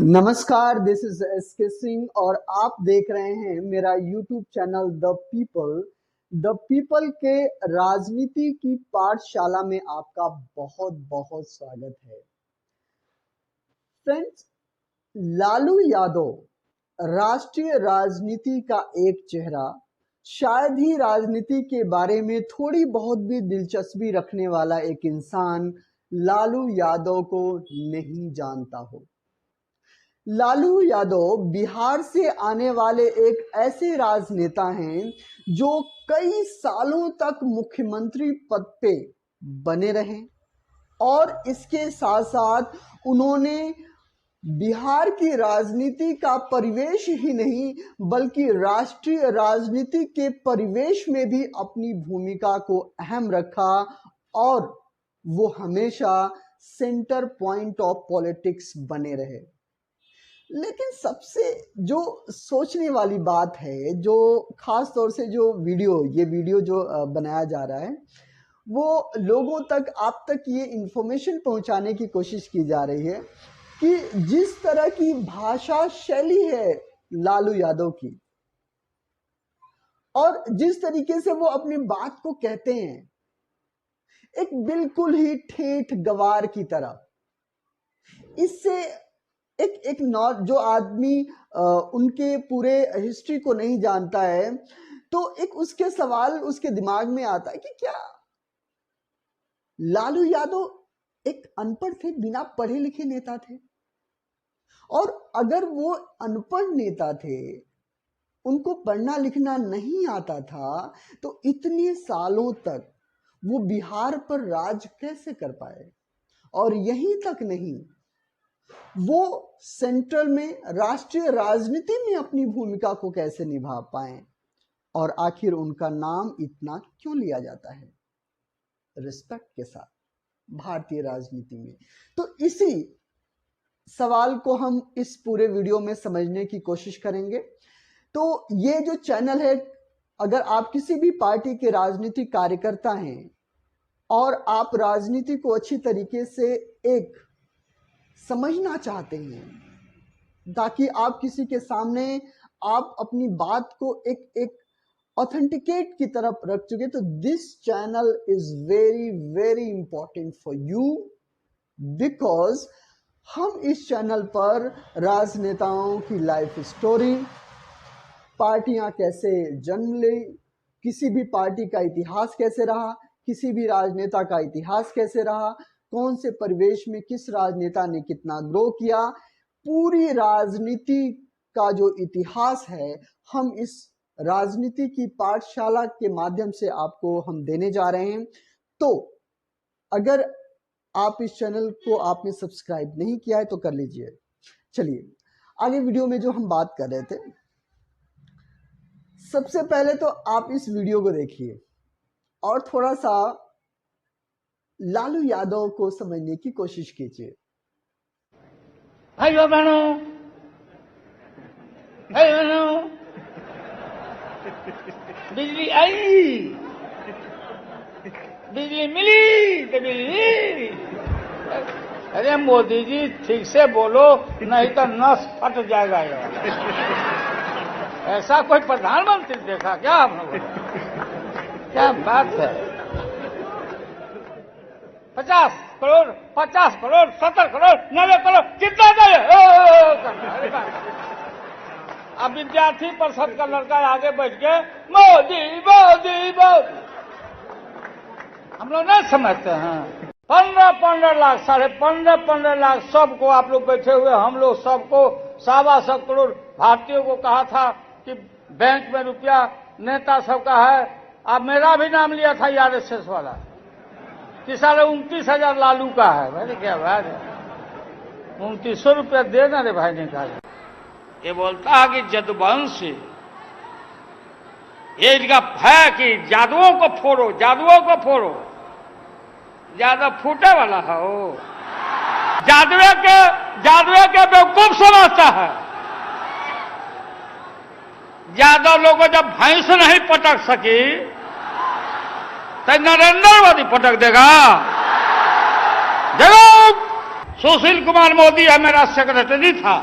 नमस्कार, this is SK Singh और आप देख रहे हैं मेरा यूट्यूब चैनल द पीपल के राजनीति की पाठशाला में आपका बहुत बहुत स्वागत है। फ्रेंड्स, लालू यादव राष्ट्रीय राजनीति का एक चेहरा, शायद ही राजनीति के बारे में थोड़ी बहुत भी दिलचस्पी रखने वाला एक इंसान लालू यादव को नहीं जानता हो। लालू यादव बिहार से आने वाले एक ऐसे राजनेता हैं जो कई सालों तक मुख्यमंत्री पद पे बने रहे और इसके साथ साथ उन्होंने बिहार की राजनीति का परिवेश ही नहीं बल्कि राष्ट्रीय राजनीति के परिवेश में भी अपनी भूमिका को अहम रखा और वो हमेशा सेंटर पॉइंट ऑफ पॉलिटिक्स बने रहे। लेकिन सबसे जो सोचने वाली बात है, जो खास तौर से जो ये वीडियो जो बनाया जा रहा है, वो लोगों तक आप तक ये इंफॉर्मेशन पहुंचाने की कोशिश की जा रही है कि जिस तरह की भाषा शैली है लालू यादव की और जिस तरीके से वो अपनी बात को कहते हैं, एक बिल्कुल ही ठेठ गवार की तरह, इससे एक जो आदमी उनके पूरे हिस्ट्री को नहीं जानता है तो एक उसके सवाल उसके दिमाग में आता है कि क्या लालू यादव एक अनपढ़ थे, बिना पढ़े लिखे नेता थे? और अगर वो अनपढ़ नेता थे, उनको पढ़ना लिखना नहीं आता था, तो इतने सालों तक वो बिहार पर राज कैसे कर पाए? और यहीं तक नहीं, वो सेंट्रल में राष्ट्रीय राजनीति में अपनी भूमिका को कैसे निभा पाए? और आखिर उनका नाम इतना क्यों लिया जाता है रिस्पेक्ट के साथ भारतीय राजनीति में? तो इसी सवाल को हम इस पूरे वीडियो में समझने की कोशिश करेंगे। तो ये जो चैनल है, अगर आप किसी भी पार्टी के राजनीतिक कार्यकर्ता हैं और आप राजनीति को अच्छी तरीके से एक समझना चाहते हैं ताकि आप किसी के सामने आप अपनी बात को एक ऑथेंटिकेट की तरफ रख चुके, तो this channel is very very important for you, because हम इस चैनल पर राजनेताओं की लाइफ स्टोरी, पार्टियां कैसे जन्म ली, किसी भी पार्टी का इतिहास कैसे रहा, किसी भी राजनेता का इतिहास कैसे रहा, कौन से परिवेश में किस राजनेता ने कितना ग्रो किया, पूरी राजनीति का जो इतिहास है हम इस राजनीति की पाठशाला के माध्यम से आपको हम देने जा रहे हैं। तो अगर आप इस चैनल को आपने सब्सक्राइब नहीं किया है तो कर लीजिए। चलिए आगे वीडियो में जो हम बात कर रहे थे, सबसे पहले तो आप इस वीडियो को देखिए और थोड़ा सा लालू यादव को समझने की कोशिश कीजिए। भाइयों बहनों, बिजली आई, बिजली मिली तो बिजली। अरे मोदी जी ठीक से बोलो, नहीं तो नस फट जाएगा यार। ऐसा कोई प्रधानमंत्री देखा क्या हम लोगों ने? क्या बात है? 50 करोड़, 70 करोड़, 90 करोड़, कितना दे? अब विद्यार्थी परिषद का लड़का आगे बैठ के मोदी मोदी मोदी। हम लोग नहीं समझते हैं। 15 लाख, 15.5 लाख सबको आप लोग बैठे हुए, हम लोग सबको 1.25 करोड़ भारतीयों को कहा था कि बैंक में रुपया नेता सबका है। अब मेरा भी नाम लिया था आरएसएस वाला कि साढ़े 29,000 लालू का है। मैंने क्या बात है, 2900 रुपया देना रे भाई निकाल। ये बोलता है कि जदुवंश ये जगह है कि जादुओं को फोड़ो, जादुओं को फोड़ो। जादू फूटे वाला है वो, जादुए के बेवकूफ समझता है। यादव लोगों जब भैंस नहीं पटक सकी तो नरेंद्र मोदी पटक देगा। देखो सुशील कुमार मोदी है मेरा सेक्रेटरी था,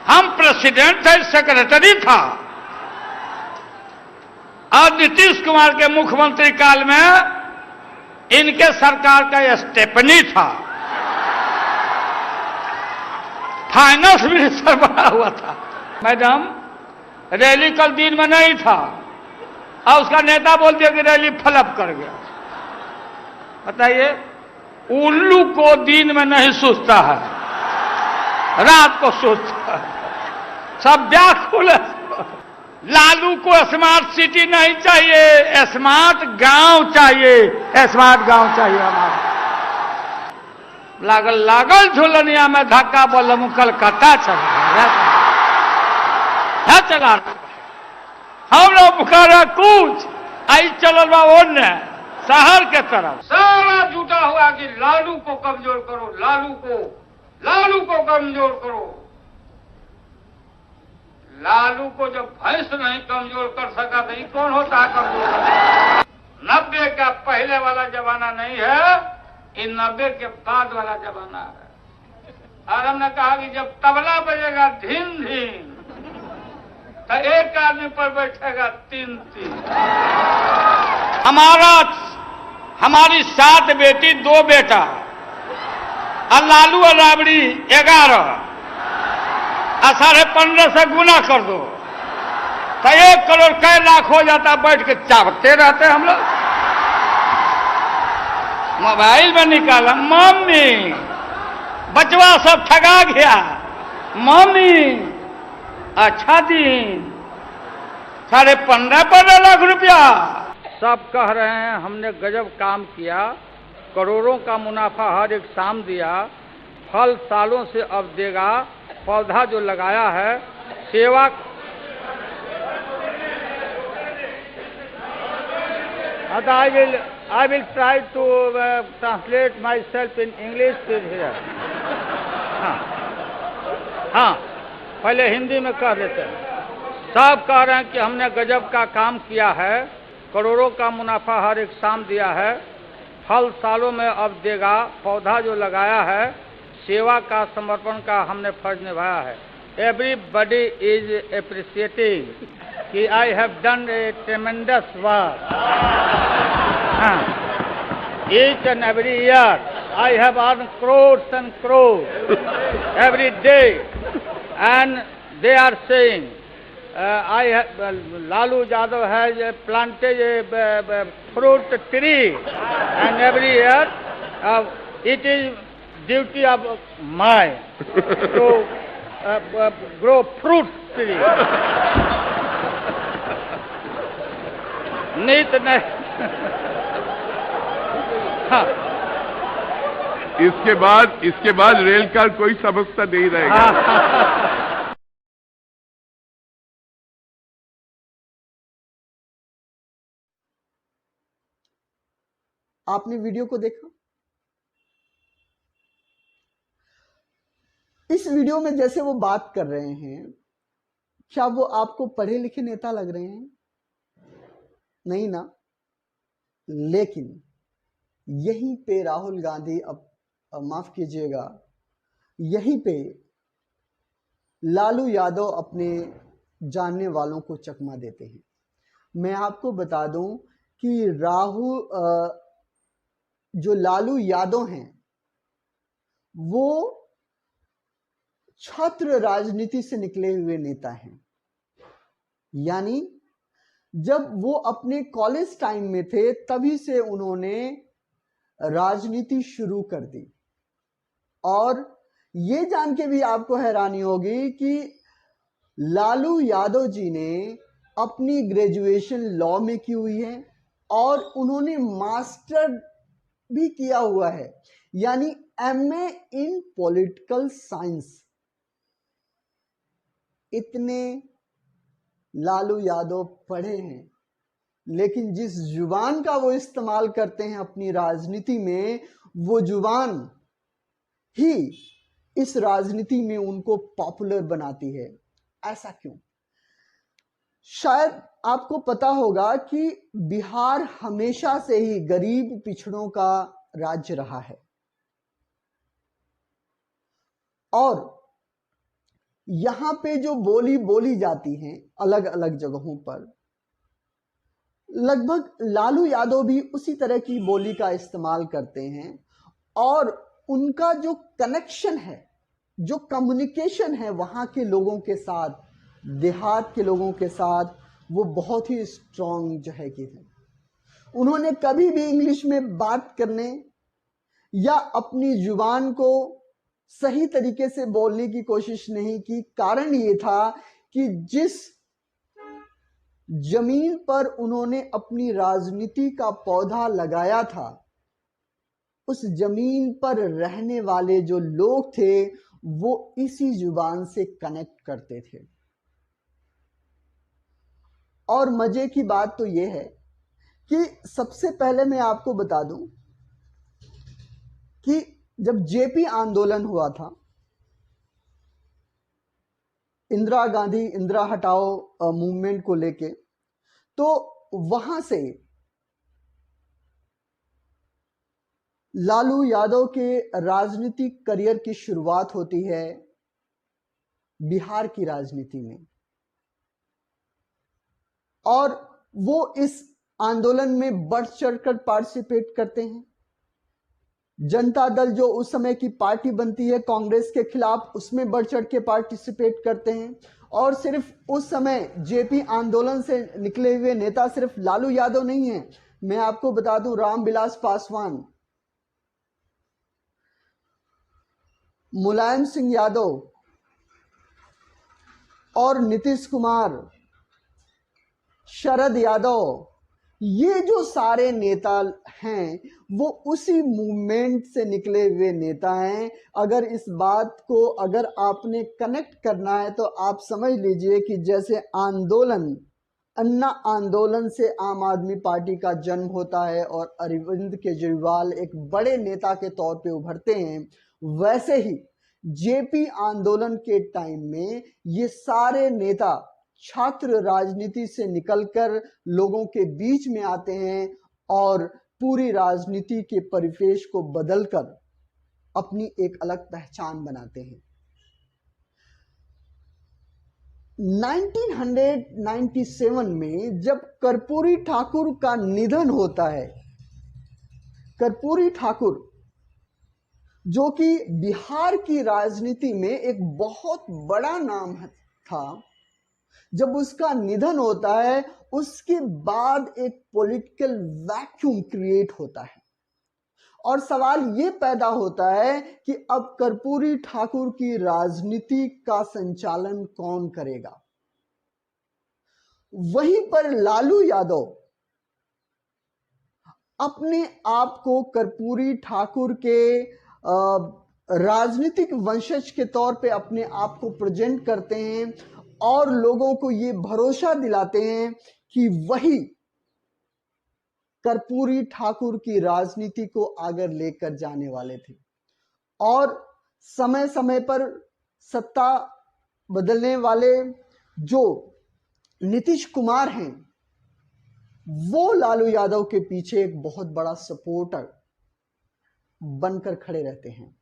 हम प्रेसिडेंट थे, सेक्रेटरी था। और नीतीश कुमार के मुख्यमंत्री काल में इनके सरकार का स्टेपनी था, फाइनेंस मिनिस्टर बना हुआ था। मैडम, रैली कल दिन में नहीं था और उसका नेता बोल दिया कि रैली फ्लप कर गया। बताइए, उल्लू को दिन में नहीं सोचता है, रात को सोचता है, सब व्याकुल है। लालू को स्मार्ट सिटी नहीं चाहिए, स्मार्ट गांव चाहिए, स्मार्ट गांव चाहिए हमारा। लागल लागल झुलनिया में धक्का बोलम कलकत्ता चला हम लोग बुखारा कुछ आई चल बा ओने शहर के तरफ सारा जुटा हुआ कि लालू को कमजोर करो, लालू को कमजोर करो। लालू को जब भैंस नहीं कमजोर कर सका तो ये कौन होता है कमजोर? 90 का पहले वाला जमाना नहीं है, इन 90 के बाद वाला जमाना है। और हमने कहा कि जब तबला बजेगा धीन धीन तो एक आदमी पर बैठेगा 3-3। हमारी 7 बेटी 2 बेटा और लालू और राबड़ी 11 और 15.5 से गुना कर दो तो 1 करोड़ कई लाख हो जाता। बैठ के चावते रहते हम लोग, मोबाइल में निकाला, मम्मी बचवा सब ठगा गया, मम्मी अच्छा दिन 15.5 लाख रुपया। सब कह रहे हैं हमने गजब काम किया, करोड़ों का मुनाफा हर एक शाम दिया, फल सालों से अब देगा, पौधा जो लगाया है सेवा। I will try to translate myself in English here. हाँ, पहले हिंदी में कह देते हैं। सब कह रहे हैं कि हमने गजब का काम किया है, करोड़ों का मुनाफा हर एक शाम दिया है, फल सालों में अब देगा, पौधा जो लगाया है सेवा का समर्पण का हमने फर्ज निभाया है। Everybody is appreciating कि I have done a tremendous work. Each and every year I have earned crores and crores every day, and they are saying Lalu Yadav has planted a fruit tree, and every year it is duty of mine to grow fruit tree. नीत नहीं। हाँ। इसके बाद rail का कोई समस्या नहीं रहेगा। आपने वीडियो को देखा? इस वीडियो में जैसे वो बात कर रहे हैं, क्या वो आपको पढ़े लिखे नेता लग रहे हैं? नहीं ना। लेकिन यहीं पे राहुल गांधी, अब माफ कीजिएगा, यहीं पे लालू यादव अपने जानने वालों को चकमा देते हैं। मैं आपको बता दूं कि जो लालू यादव हैं वो छात्र राजनीति से निकले हुए नेता हैं। यानी जब वो अपने कॉलेज टाइम में थे तभी से उन्होंने राजनीति शुरू कर दी। और ये जान के भी आपको हैरानी होगी कि लालू यादव जी ने अपनी ग्रेजुएशन लॉ में की हुई है और उन्होंने मास्टर भी किया हुआ है, यानी एमए इन पॉलिटिकल साइंस। इतने लालू यादव पढ़े हैं, लेकिन जिस जुबान का वो इस्तेमाल करते हैं अपनी राजनीति में, वो जुबान ही इस राजनीति में उनको पॉपुलर बनाती है। ऐसा क्यों? शायद आपको पता होगा कि बिहार हमेशा से ही गरीब पिछड़ों का राज्य रहा है। और यहां पे जो बोली बोली जाती हैं अलग अलग जगहों पर, लगभग लालू यादव भी उसी तरह की बोली का इस्तेमाल करते हैं। और उनका जो कनेक्शन है, जो कम्युनिकेशन है वहां के लोगों के साथ, देहात के लोगों के साथ, वो बहुत ही स्ट्रांग जो है कि है। उन्होंने कभी भी इंग्लिश में बात करने या अपनी जुबान को सही तरीके से बोलने की कोशिश नहीं की। कारण ये था कि जिस जमीन पर उन्होंने अपनी राजनीति का पौधा लगाया था, उस जमीन पर रहने वाले जो लोग थे वो इसी जुबान से कनेक्ट करते थे। और मजे की बात तो यह है कि सबसे पहले मैं आपको बता दूं कि जब जेपी आंदोलन हुआ था, इंदिरा गांधी इंदिरा हटाओ मूवमेंट को लेके, तो वहां से लालू यादव के राजनीतिक करियर की शुरुआत होती है बिहार की राजनीति में। और वो इस आंदोलन में बढ़ चढ़कर पार्टिसिपेट करते हैं। जनता दल जो उस समय की पार्टी बनती है कांग्रेस के खिलाफ, उसमें बढ़ चढ़ के पार्टिसिपेट करते हैं। और सिर्फ उस समय जेपी आंदोलन से निकले हुए नेता सिर्फ लालू यादव नहीं है, मैं आपको बता दूं रामविलास पासवान, मुलायम सिंह यादव और नीतीश कुमार, शरद यादव, ये जो सारे नेता हैं वो उसी मूवमेंट से निकले हुए नेता हैं। अगर इस बात को अगर आपने कनेक्ट करना है तो आप समझ लीजिए कि जैसे आंदोलन, अन्ना आंदोलन से आम आदमी पार्टी का जन्म होता है और अरविंद केजरीवाल एक बड़े नेता के तौर पे उभरते हैं, वैसे ही जेपी आंदोलन के टाइम में ये सारे नेता छात्र राजनीति से निकलकर लोगों के बीच में आते हैं और पूरी राजनीति के परिवेश को बदलकर अपनी एक अलग पहचान बनाते हैं। 1997 में जब कर्पूरी ठाकुर का निधन होता है, कर्पूरी ठाकुर जो कि बिहार की राजनीति में एक बहुत बड़ा नाम था, जब उसका निधन होता है उसके बाद एक पॉलिटिकल वैक्यूम क्रिएट होता है। और सवाल ये पैदा होता है कि अब कर्पूरी ठाकुर की राजनीति का संचालन कौन करेगा। वहीं पर लालू यादव अपने आप को कर्पूरी ठाकुर के राजनीतिक वंशज के तौर पे अपने आप को प्रेजेंट करते हैं और लोगों को ये भरोसा दिलाते हैं कि वही कर्पूरी ठाकुर की राजनीति को आगे लेकर जाने वाले थे। और समय समय पर सत्ता बदलने वाले जो नीतीश कुमार हैं, वो लालू यादव के पीछे एक बहुत बड़ा सपोर्टर बनकर खड़े रहते हैं।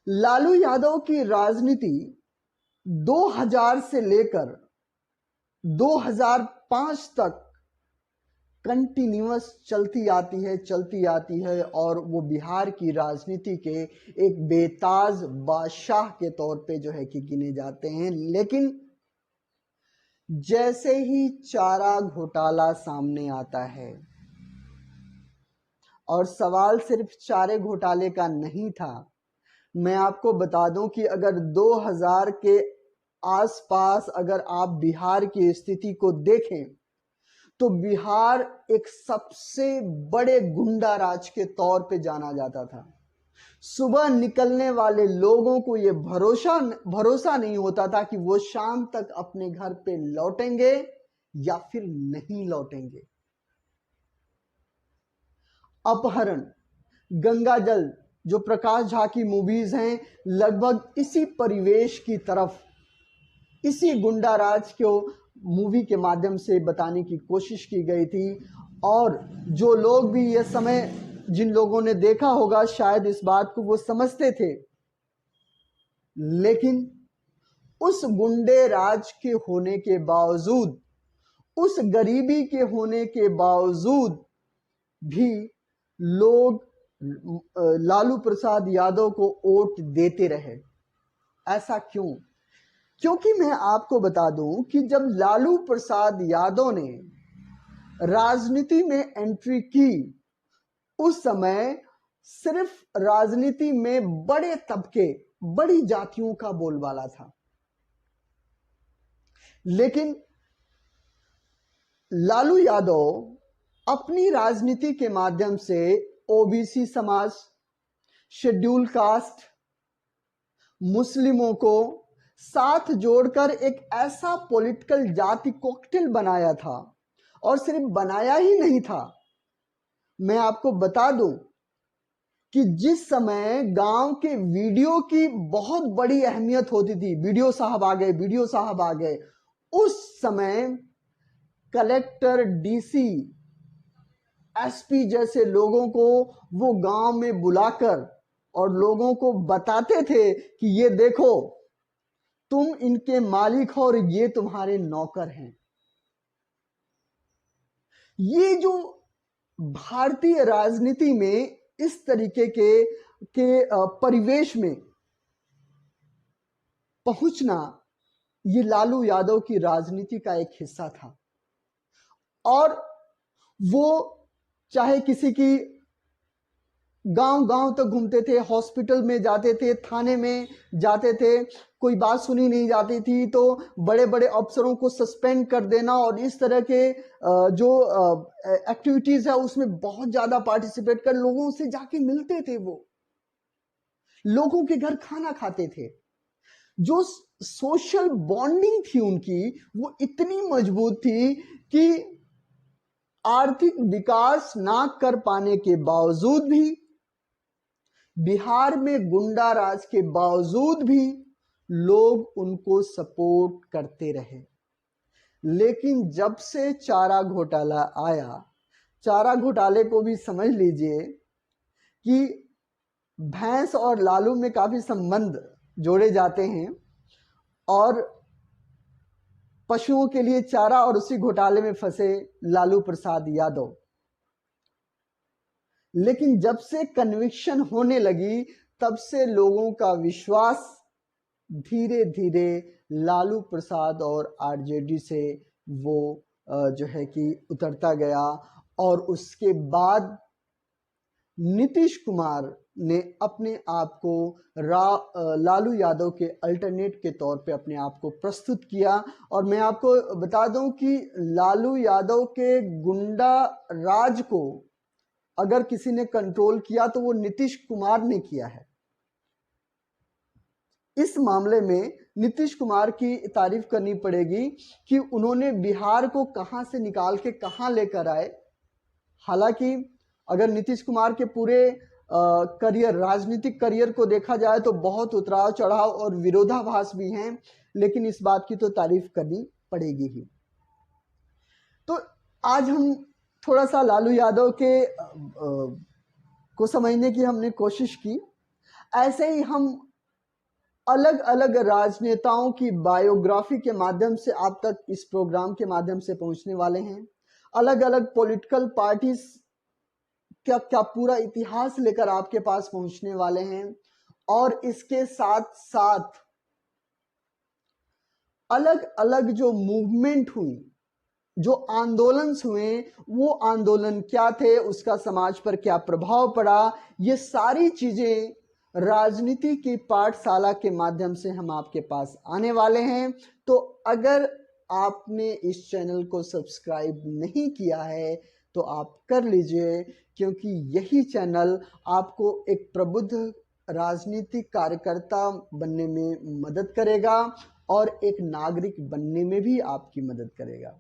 लालू यादव की राजनीति 2000 से लेकर 2005 तक कंटिन्यूअस चलती आती है और वो बिहार की राजनीति के एक बेताज बादशाह के तौर पे जो है कि गिने जाते हैं। लेकिन जैसे ही चारा घोटाला सामने आता है, और सवाल सिर्फ चारे घोटाले का नहीं था, मैं आपको बता दूं कि अगर 2000 के आसपास अगर आप बिहार की स्थिति को देखें तो बिहार एक सबसे बड़े गुंडा राज के तौर पे जाना जाता था। सुबह निकलने वाले लोगों को यह भरोसा नहीं होता था कि वो शाम तक अपने घर पे लौटेंगे या फिर नहीं लौटेंगे। अपहरण, गंगा जल, जो प्रकाश झा की मूवीज हैं, लगभग इसी परिवेश की तरफ, इसी गुंडा राज को मूवी के माध्यम से बताने की कोशिश की गई थी। और जो लोग भी ये समय जिन लोगों ने देखा होगा शायद इस बात को वो समझते थे, लेकिन उस गुंडे राज के होने के बावजूद, उस गरीबी के होने के बावजूद भी लोग लालू प्रसाद यादव को वोट देते रहे। ऐसा क्यों? क्योंकि मैं आपको बता दूं कि जब लालू प्रसाद यादव ने राजनीति में एंट्री की, उस समय सिर्फ राजनीति में बड़े तबके, बड़ी जातियों का बोलबाला था। लेकिन लालू यादव अपनी राजनीति के माध्यम से ओबीसी समाज, शेड्यूल कास्ट, मुस्लिमों को साथ जोड़कर एक ऐसा पॉलिटिकल जाति कॉकटेल बनाया था। और सिर्फ बनाया ही नहीं था, मैं आपको बता दूं कि जिस समय गांव के वीडियो की बहुत बड़ी अहमियत होती थी, वीडियो साहब आ गए, वीडियो साहब आ गए, उस समय कलेक्टर, डीसी, एसपी जैसे लोगों को वो गांव में बुलाकर और लोगों को बताते थे कि ये देखो, तुम इनके मालिक हो और ये तुम्हारे नौकर हैं। ये जो भारतीय राजनीति में इस तरीके के परिवेश में पहुंचना, ये लालू यादव की राजनीति का एक हिस्सा था। और वो चाहे किसी की गांव गांव तक घूमते थे, हॉस्पिटल में जाते थे, थाने में जाते थे, कोई बात सुनी नहीं जाती थी तो बड़े बड़े अफसरों को सस्पेंड कर देना और इस तरह के जो एक्टिविटीज है उसमें बहुत ज्यादा पार्टिसिपेट कर लोगों से जाके मिलते थे। वो लोगों के घर खाना खाते थे। जो सोशल बॉन्डिंग थी उनकी, वो इतनी मजबूत थी कि आर्थिक विकास ना कर पाने के बावजूद भी, बिहार में गुंडा राज के बावजूद भी लोग उनको सपोर्ट करते रहे। लेकिन जब से चारा घोटाला आया, चारा घोटाले को भी समझ लीजिए कि भैंस और लालू में काफी संबंध जोड़े जाते हैं और पशुओं के लिए चारा, और उसी घोटाले में फंसे लालू प्रसाद यादव। लेकिन जब से कन्विक्शन होने लगी, तब से लोगों का विश्वास धीरे धीरे लालू प्रसाद और आरजेडी से वो जो है कि उतरता गया। और उसके बाद नीतीश कुमार ने अपने आप को लालू यादव के अल्टरनेट के तौर पे अपने आप को प्रस्तुत किया। और मैं आपको बता दूं कि लालू यादव के गुंडा राज को अगर किसी ने कंट्रोल किया तो वो नीतीश कुमार ने किया है। इस मामले में नीतीश कुमार की तारीफ करनी पड़ेगी कि उन्होंने बिहार को कहां से निकाल के कहां लेकर आए। हालांकि अगर नीतीश कुमार के पूरे करियर, राजनीतिक करियर को देखा जाए तो बहुत उतराव चढ़ाव और विरोधाभास भी हैं, लेकिन इस बात की तो तारीफ करनी पड़ेगी ही। तो आज हम थोड़ा सा लालू यादव के को समझने की हमने कोशिश की। ऐसे ही हम अलग अलग राजनेताओं की बायोग्राफी के माध्यम से आप तक इस प्रोग्राम के माध्यम से पहुंचने वाले हैं। अलग अलग पॉलिटिकल पार्टीज क्या पूरा इतिहास लेकर आपके पास पहुंचने वाले हैं। और इसके साथ साथ अलग अलग जो मूवमेंट हुई, जो आंदोलन हुए, वो आंदोलन क्या थे, उसका समाज पर क्या प्रभाव पड़ा, ये सारी चीजें राजनीति की पाठशाला के माध्यम से हम आपके पास आने वाले हैं। तो अगर आपने इस चैनल को सब्सक्राइब नहीं किया है तो आप कर लीजिए, क्योंकि यही चैनल आपको एक प्रबुद्ध राजनीतिक कार्यकर्ता बनने में मदद करेगा और एक नागरिक बनने में भी आपकी मदद करेगा।